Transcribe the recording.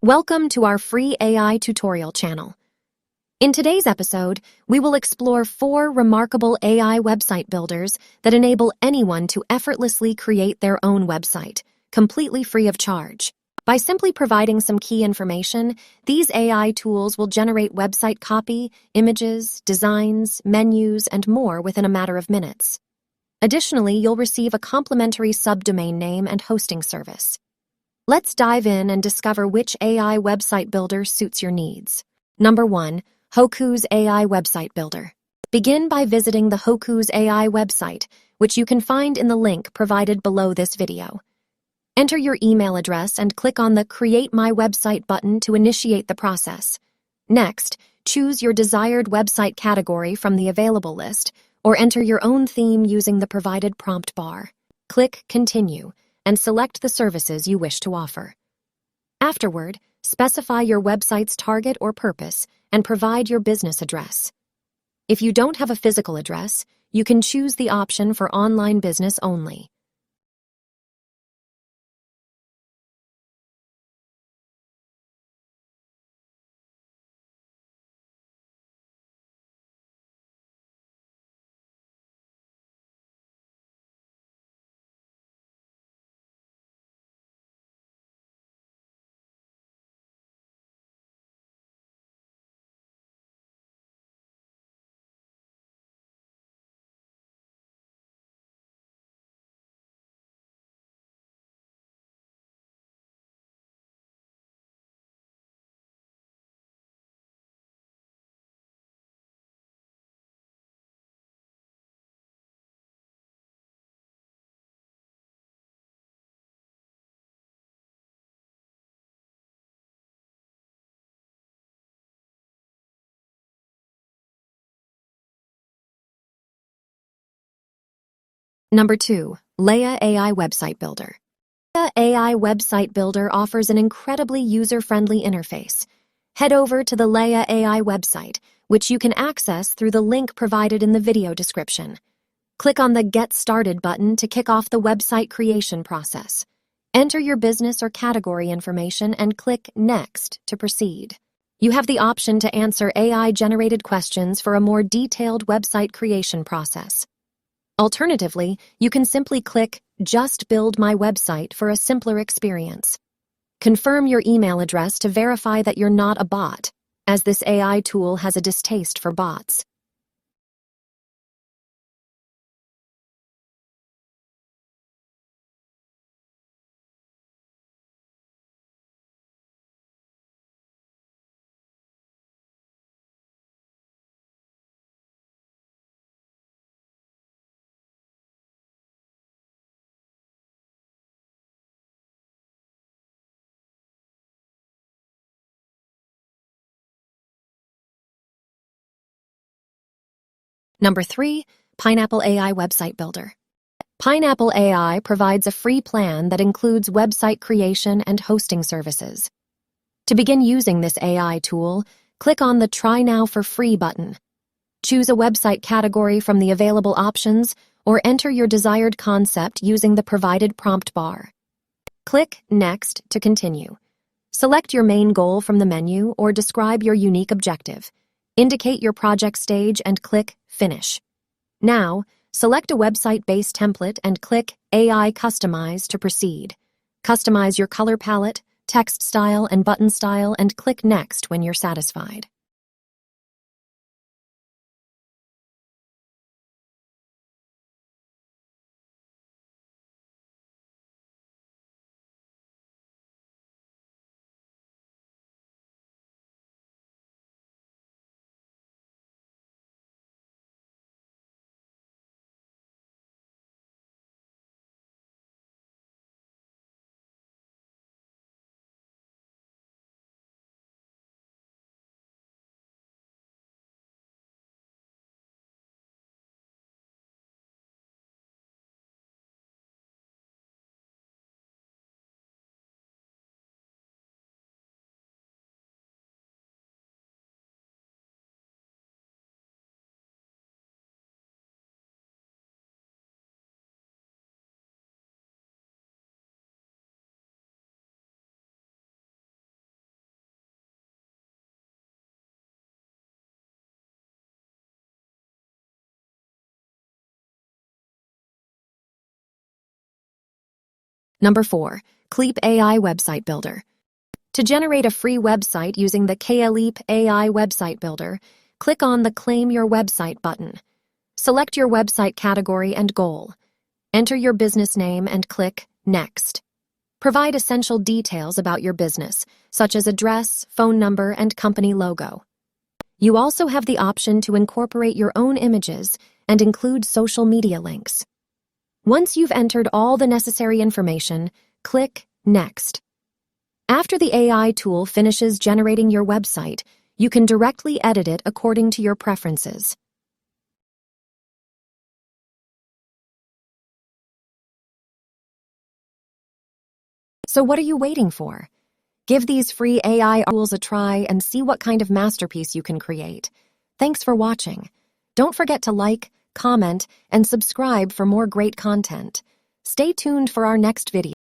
Welcome to our free AI tutorial channel. In today's episode, we will explore 4 remarkable AI website builders that enable anyone to effortlessly create their own website, completely free of charge. By simply providing some key information, these AI tools will generate website copy, images, designs, menus, and more within a matter of minutes. Additionally, you'll receive a complimentary subdomain name and hosting service. Let's dive in and discover which AI website builder suits your needs. Number 1. Hocoos AI Website Builder. Begin by visiting the Hocoos AI website, which you can find in the link provided below this video. Enter your email address and click on the Create My Website button to initiate the process. Next, choose your desired website category from the available list, or enter your own theme using the provided prompt bar. Click Continue and select the services you wish to offer. Afterward, specify your website's target or purpose and provide your business address. If you don't have a physical address, you can choose the option for online business only. Number 2. LEIA AI Website Builder. LEIA AI Website Builder offers an incredibly user-friendly interface. Head over to the LEIA AI website, which you can access through the link provided in the video description. Click on the Get Started button to kick off the website creation process. Enter your business or category information and click Next to proceed. You have the option to answer AI-generated questions for a more detailed website creation process. Alternatively, you can simply click Just Build My Website for a simpler experience. Confirm your email address to verify that you're not a bot, as this AI tool has a distaste for bots. Number 3. Pineapple AI Website Builder. Pineapple AI provides a free plan that includes website creation and hosting services. To begin using this AI tool, click on the Try Now for Free button. Choose a website category from the available options or enter your desired concept using the provided prompt bar. Click Next to continue. Select your main goal from the menu or describe your unique objective. Indicate your project stage and click Finish. Now, select a website-based template and click AI Customize to proceed. Customize your color palette, text style, and button style and click Next when you're satisfied. Number 4. KLEAP AI Website Builder. To generate a free website using the KLEAP AI Website Builder, click on the Claim Your Website button. Select your website category and goal. Enter your business name and click Next. Provide essential details about your business, such as address, phone number, and company logo. You also have the option to incorporate your own images and include social media links. Once you've entered all the necessary information, click Next. After the AI tool finishes generating your website, you can directly edit it according to your preferences. So what are you waiting for? Give these free AI tools a try and see what kind of masterpiece you can create. Thanks for watching. Don't forget to like, comment, and subscribe for more great content. Stay tuned for our next video.